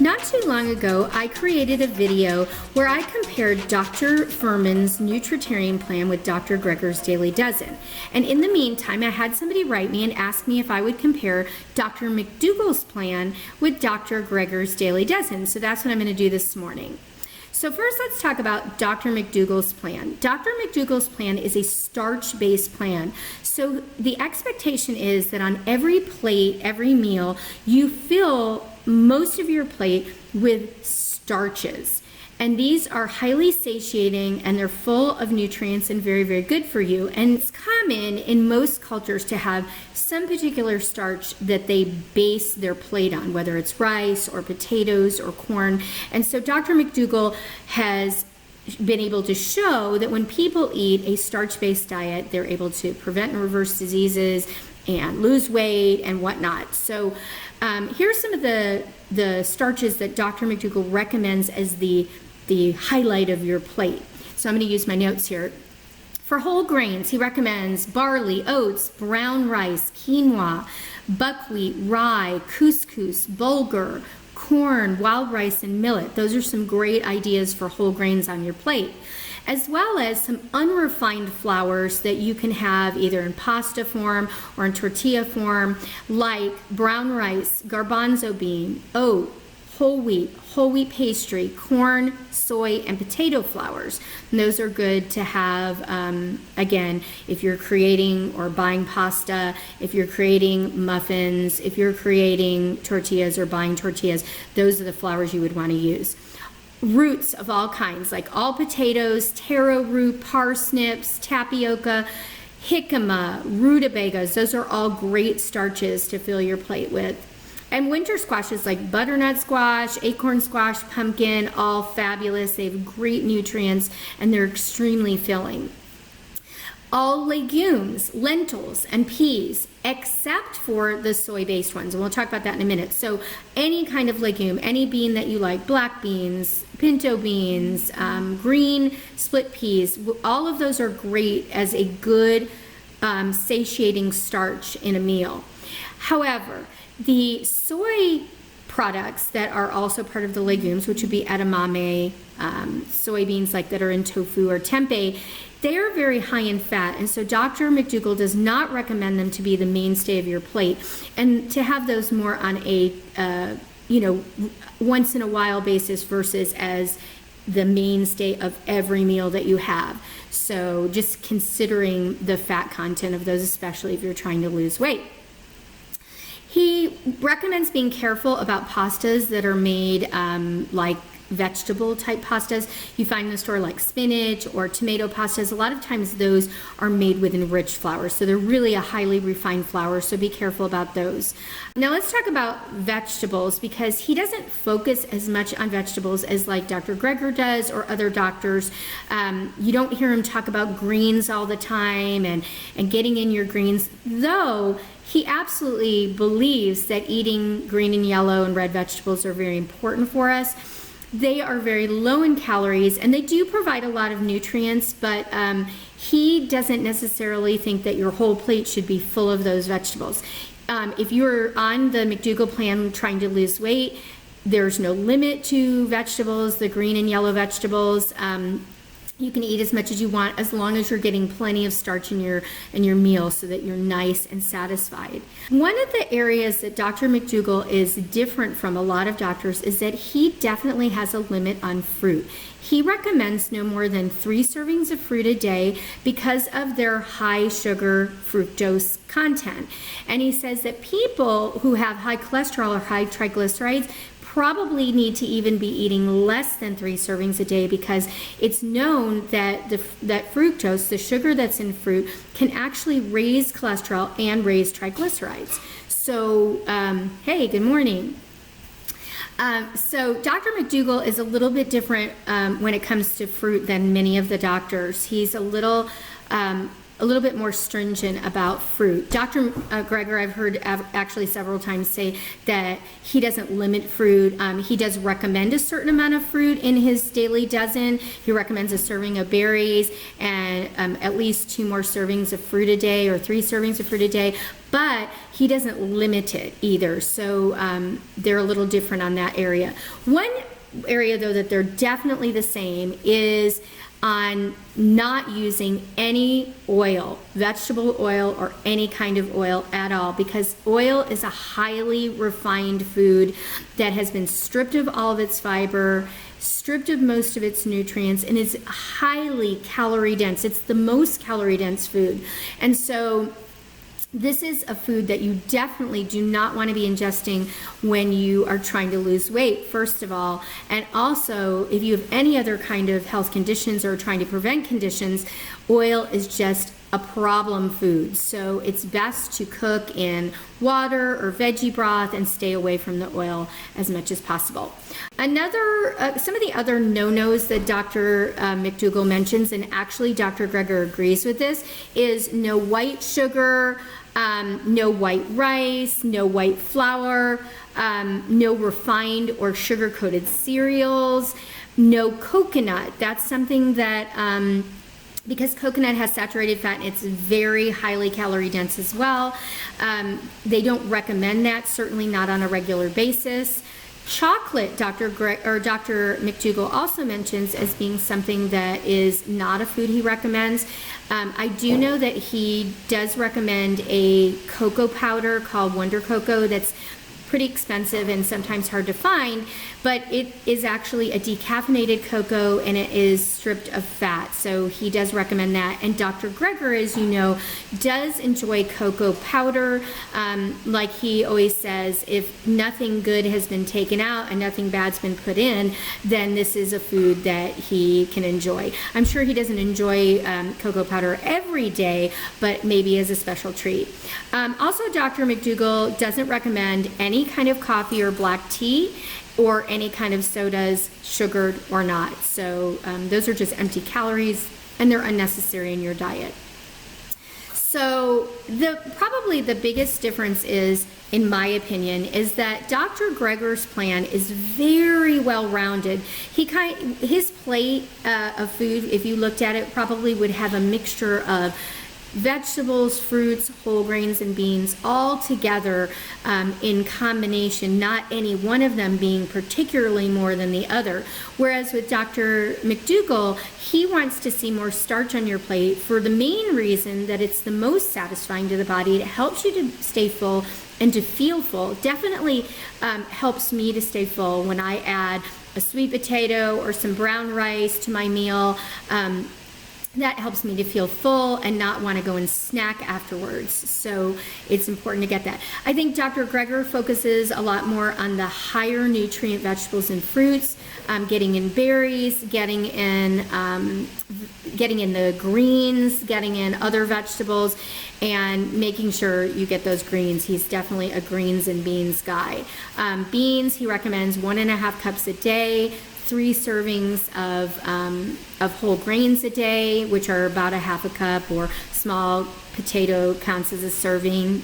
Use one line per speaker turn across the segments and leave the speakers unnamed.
Not too long ago, I created a video where I compared Dr. Furman's Nutritarian Plan with Dr. Greger's Daily Dozen. And in the meantime, I had somebody write me and ask me if I would compare Dr. McDougall's plan with Dr. Greger's Daily Dozen. So that's what I'm going to do this morning. So first, let's talk about Dr. McDougall's plan. Dr. McDougall's plan is a starch-based plan. So the expectation is that on every plate, every meal, you fill most of your plate with starches. And these are highly satiating and they're full of nutrients and very, very good for you. And it's common in most cultures to have some particular starch that they base their plate on, whether it's rice or potatoes or corn. And so Dr. McDougall has been able to show that when people eat a starch-based diet, they're able to prevent and reverse diseases and lose weight and whatnot. So here's some of the starches that Dr. McDougall recommends as the highlight of your plate. So I'm going to use my notes here. For whole grains, he recommends barley, oats, brown rice, quinoa, buckwheat, rye, couscous, bulgur, corn, wild rice, and millet. Those are some great ideas for whole grains on your plate, as well as some unrefined flours that you can have either in pasta form or in tortilla form, like brown rice, garbanzo bean, oat, whole wheat pastry, corn, soy, and potato flours. And those are good to have, again, if you're creating or buying pasta, if you're creating muffins, if you're creating tortillas or buying tortillas, those are the flours you would want to use. Roots of all kinds, like all potatoes, taro root, parsnips, tapioca, jicama, rutabagas, those are all great starches to fill your plate with. And winter squashes like butternut squash, acorn squash, pumpkin, all fabulous. They have great nutrients and they're extremely filling. All legumes, lentils, and peas, except for the soy-based ones. And we'll talk about that in a minute. So any kind of legume, any bean that you like, black beans, pinto beans, green split peas, all of those are great as a good satiating starch in a meal. However, the soy products that are also part of the legumes, which would be edamame, soybeans like that are in tofu or tempeh, they are very high in fat, and so Dr. McDougall does not recommend them to be the mainstay of your plate, and to have those more on a once in a while basis versus as the mainstay of every meal that you have. So just considering the fat content of those, especially if you're trying to lose weight. He recommends being careful about pastas that are made like vegetable type pastas you find in the store, like spinach or tomato pastas. A lot of times those are made with enriched flour, so they're really a highly refined flour, so be careful about those. Now let's talk about vegetables, because he doesn't focus as much on vegetables as like Dr. Greger does or other doctors. You don't hear him talk about greens all the time and getting in your greens, though he absolutely believes that eating green and yellow and red vegetables are very important for us. They are very low in calories and they do provide a lot of nutrients, but he doesn't necessarily think that your whole plate should be full of those vegetables. If you're on the McDougall plan trying to lose weight, there's no limit to vegetables, the green and yellow vegetables. You can eat as much as you want as long as you're getting plenty of starch in your meal so that you're nice and satisfied. One of the areas that Dr. McDougall is different from a lot of doctors is that he definitely has a limit on fruit. He recommends no more than 3 servings of fruit a day because of their high sugar fructose content. And he says that people who have high cholesterol or high triglycerides probably need to even be eating less than 3 servings a day, because it's known that that fructose, the sugar that's in fruit, can actually raise cholesterol and raise triglycerides. So, hey, good morning. So Dr. McDougall is a little bit different when it comes to fruit than many of the doctors. He's a little a little bit more stringent about fruit. Dr. Greger, I've heard actually several times say that he doesn't limit fruit. He does recommend a certain amount of fruit in his daily dozen. He recommends a serving of berries and at least 2 more servings of fruit a day or 3 servings of fruit a day, but he doesn't limit it either. So they're a little different on that area. One area though that they're definitely the same is on not using any oil, vegetable oil or any kind of oil at all, because oil is a highly refined food that has been stripped of all of its fiber, stripped of most of its nutrients, and is highly calorie dense. It's the most calorie dense food. And so this is a food that you definitely do not want to be ingesting when you are trying to lose weight, first of all. And also, if you have any other kind of health conditions or trying to prevent conditions, oil is just a problem food. So it's best to cook in water or veggie broth and stay away from the oil as much as possible. Some of the other no-nos that Dr. McDougall mentions, and actually Dr. Greger agrees with this, is no white sugar, no white rice, no white flour, no refined or sugar-coated cereals, no coconut. That's something that because coconut has saturated fat and it's very highly calorie dense as well. They don't recommend that, certainly not on a regular basis. Chocolate, Dr. McDougall also mentions as being something that is not a food he recommends. I do know that he does recommend a cocoa powder called Wonder Cocoa that's pretty expensive and sometimes hard to find, but it is actually a decaffeinated cocoa and it is stripped of fat. So he does recommend that. And Dr. Greger, as you know, does enjoy cocoa powder. Like he always says, if nothing good has been taken out and nothing bad's been put in, then this is a food that he can enjoy. I'm sure he doesn't enjoy cocoa powder every day, but maybe as a special treat. Also, Dr. McDougall doesn't recommend any kind of coffee or black tea or any kind of sodas, sugared or not. So those are just empty calories and they're unnecessary in your diet. So probably the biggest difference is, in my opinion, is that Dr. Greger's plan is very well-rounded. His plate of food, if you looked at it, probably would have a mixture of vegetables, fruits, whole grains, and beans all together in combination, not any one of them being particularly more than the other. Whereas with Dr. McDougall, he wants to see more starch on your plate for the main reason that it's the most satisfying to the body. It helps you to stay full and to feel full. Definitely helps me to stay full when I add a sweet potato or some brown rice to my meal. That helps me to feel full and not want to go and snack afterwards. So it's important to get that. I think Dr. Greger focuses a lot more on the higher nutrient vegetables and fruits, getting in berries, getting in the greens, getting in other vegetables, and making sure you get those greens. He's definitely a greens and beans guy. Beans, he recommends 1.5 cups a day. 3 servings of whole grains a day, which are about 1/2 cup, or small potato counts as a serving.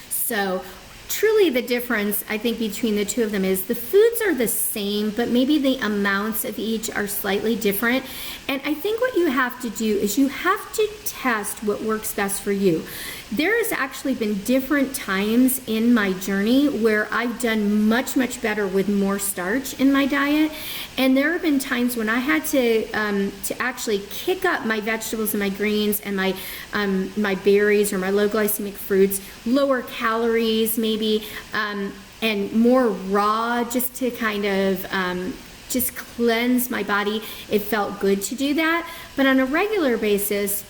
So truly the difference, I think, between the two of them is the foods are the same, but maybe the amounts of each are slightly different. And I think what you have to do is you have to test what works best for you. There has actually been different times in my journey where I've done much, much better with more starch in my diet. And there have been times when I had to actually kick up my vegetables and my greens and my berries or my low glycemic fruits, lower calories maybe, and more raw, just to kind of just cleanse my body. It felt good to do that. But on a regular basis,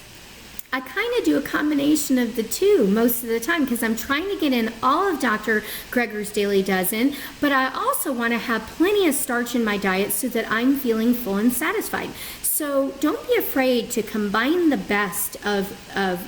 I kind of do a combination of the two most of the time because I'm trying to get in all of Dr. Greger's Daily Dozen, but I also want to have plenty of starch in my diet so that I'm feeling full and satisfied. So don't be afraid to combine the best of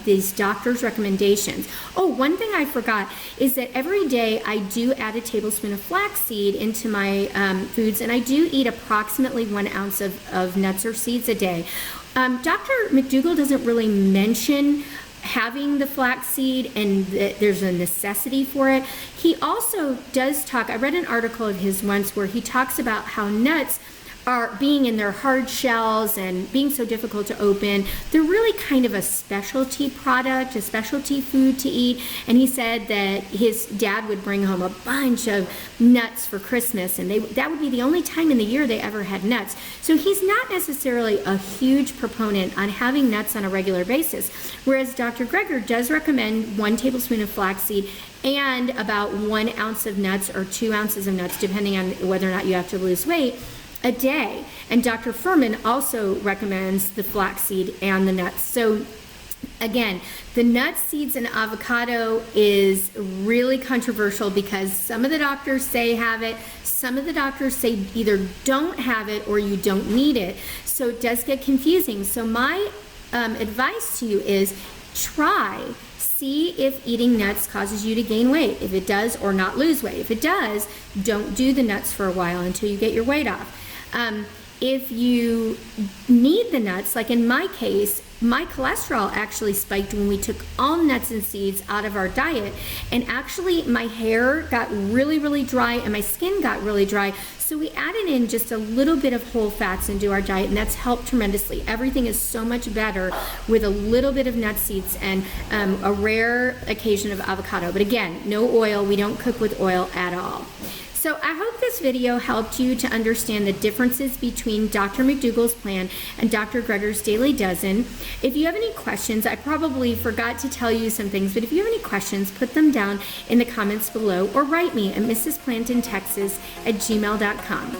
these doctor's recommendations. Oh, one thing I forgot is that every day I do add a tablespoon of flaxseed into my foods, and I do eat approximately 1 ounce of nuts or seeds a day. Dr. McDougall doesn't really mention having the flaxseed and there's a necessity for it. He also does talk, I read an article of his once where he talks about how nuts are being in their hard shells and being so difficult to open. They're really kind of a specialty product, a specialty food to eat. And he said that his dad would bring home a bunch of nuts for Christmas, and that would be the only time in the year they ever had nuts. So he's not necessarily a huge proponent on having nuts on a regular basis, whereas Dr. Greger does recommend 1 tablespoon of flaxseed and about 1 ounce of nuts or 2 ounces of nuts, depending on whether or not you have to lose weight, a day. And Dr. Furman also recommends the flaxseed and the nuts. So again, the nuts, seeds, and avocado is really controversial because some of the doctors say have it, some of the doctors say either don't have it or you don't need it. So it does get confusing. So my advice to you is see if eating nuts causes you to gain weight. If it does, or not lose weight. If it does, don't do the nuts for a while until you get your weight off. If you need the nuts, like in my case, my cholesterol actually spiked when we took all nuts and seeds out of our diet, and actually my hair got really, really dry and my skin got really dry. So we added in just a little bit of whole fats into our diet, and that's helped tremendously. Everything is so much better with a little bit of nut seeds and a rare occasion of avocado. But again, no oil. We don't cook with oil at all. So I hope this video helped you to understand the differences between Dr. McDougall's plan and Dr. Greger's Daily Dozen. If you have any questions, I probably forgot to tell you some things, but if you have any questions, put them down in the comments below or write me at mrsplantontexas@gmail.com.